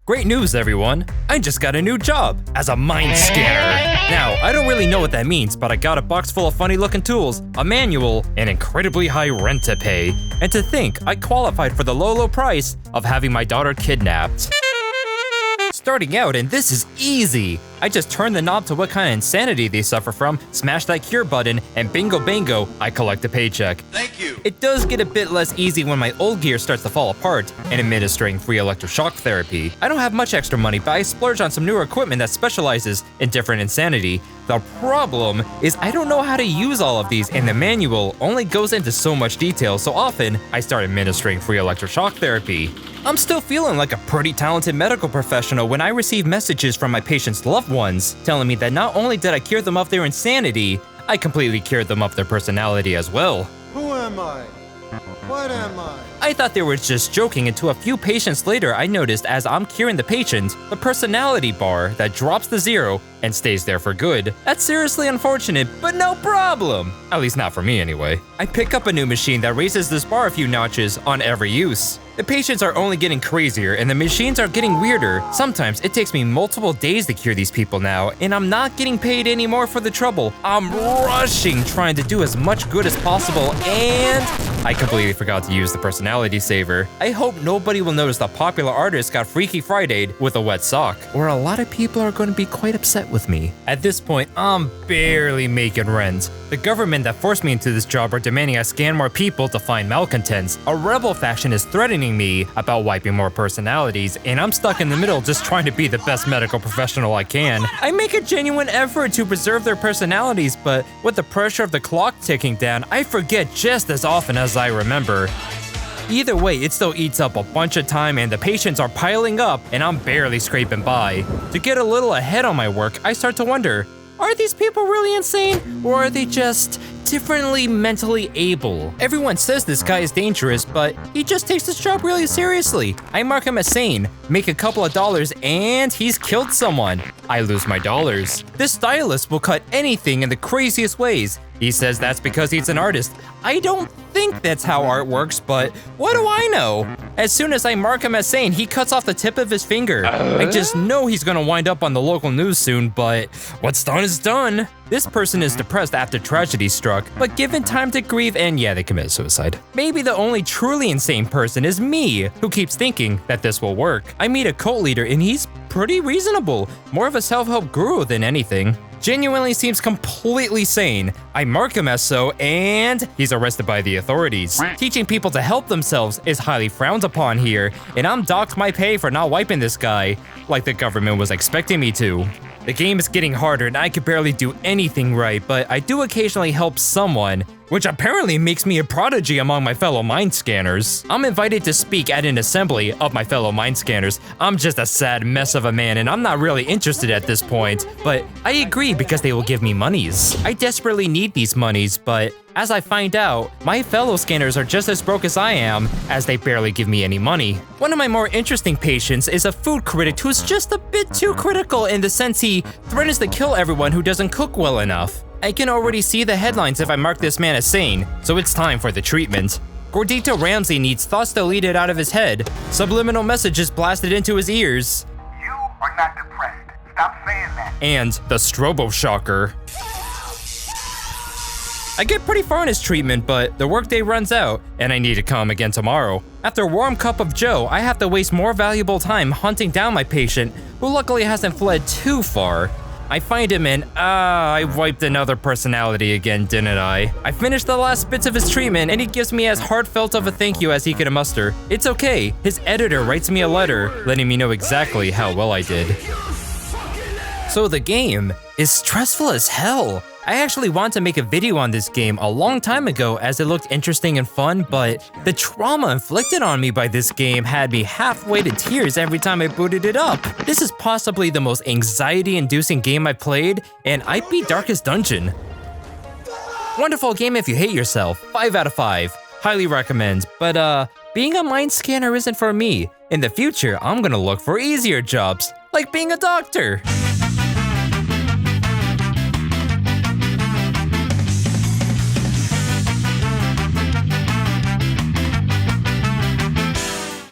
Great news, everyone! I just got a new job as a mind scanner. Now, I don't really know what that means, but I got a box full of funny-looking tools, a manual, and incredibly high rent to pay. And to think, I qualified for the low price of having my daughter kidnapped. Starting out, and this is easy. I just turn the knob to what kind of insanity they suffer from, smash that cure button, and bingo bango, I collect a paycheck. Thank you. It does get a bit less easy when my old gear starts to fall apart and administering free electroshock therapy. I don't have much extra money, but I splurge on some newer equipment that specializes in different insanity. The problem is I don't know how to use all of these, and the manual only goes into so much detail, so often I start administering free electroshock therapy. I'm still feeling like a pretty talented medical professional when I receive messages from my patients' loved ones telling me that not only did I cure them of their insanity, I completely cured them of their personality as well. Who am I? What am I? I thought they were just joking until a few patients later I noticed as I'm curing the patient, the personality bar that drops to 0 and stays there for good. That's seriously unfortunate, but no problem! At least not for me anyway. I pick up a new machine that raises this bar a few notches on every use. The patients are only getting crazier and the machines are getting weirder. Sometimes it takes me multiple days to cure these people now, and I'm not getting paid anymore for the trouble. I'm rushing trying to do as much good as possible, and I completely forgot to use the personality saver. I hope nobody will notice the popular artist got Freaky Friday'd with a wet sock, or a lot of people are going to be quite upset with me. At this point, I'm barely making rent. The government that forced me into this job are demanding I scan more people to find malcontents. A rebel faction is threatening me about wiping more personalities, and I'm stuck in the middle just trying to be the best medical professional I can. I make a genuine effort to preserve their personalities, but with the pressure of the clock ticking down, I forget just as often as I remember. Either way, it still eats up a bunch of time and the patients are piling up and I'm barely scraping by. To get a little ahead on my work, I start to wonder, are these people really insane, or are they just differently mentally able? Everyone says this guy is dangerous, but he just takes his job really seriously. I mark him as sane, make a couple of dollars, and he's killed someone. I lose my dollars. This stylist will cut anything in the craziest ways. He says that's because he's an artist. I don't think that's how art works, but what do I know? As soon as I mark him as sane, he cuts off the tip of his finger. I just know he's gonna wind up on the local news soon, but what's done is done. This person is depressed after tragedy struck, but given time to grieve, and yeah, they committed suicide. Maybe the only truly insane person is me, who keeps thinking that this will work. I meet a cult leader and he's pretty reasonable, more of a self-help guru than anything. Genuinely seems completely sane. I mark him as so, and he's arrested by the authorities. Teaching people to help themselves is highly frowned upon here, and I'm docked my pay for not wiping this guy, like the government was expecting me to. The game is getting harder and I could barely do anything right, but I do occasionally help someone, which apparently makes me a prodigy among my fellow mind scanners. I'm invited to speak at an assembly of my fellow mind scanners. I'm just a sad mess of a man and I'm not really interested at this point, but I agree because they will give me monies. I desperately need these monies, but as I find out, my fellow scanners are just as broke as I am, as they barely give me any money. One of my more interesting patients is a food critic who's just a bit too critical in the sense he threatens to kill everyone who doesn't cook well enough. I can already see the headlines if I mark this man as sane, so it's time for the treatment. Gordito Ramsay needs thoughts deleted out of his head, subliminal messages blasted into his ears. You are not depressed. Stop saying that. And the Strobo Shocker. I get pretty far in his treatment, but the workday runs out, and I need to come again tomorrow. After a warm cup of joe, I have to waste more valuable time hunting down my patient, who luckily hasn't fled too far. I find him and I wiped another personality again, didn't I? I finished the last bits of his treatment and he gives me as heartfelt of a thank you as he could muster. It's okay, his editor writes me a letter letting me know exactly how well I did. So the game is stressful as hell. I actually wanted to make a video on this game a long time ago as it looked interesting and fun, but the trauma inflicted on me by this game had me halfway to tears every time I booted it up. This is possibly the most anxiety-inducing game I've played, and I beat Darkest Dungeon. Wonderful game if you hate yourself, 5 out of 5. Highly recommend, but being a mind scanner isn't for me. In the future, I'm gonna look for easier jobs, like being a doctor.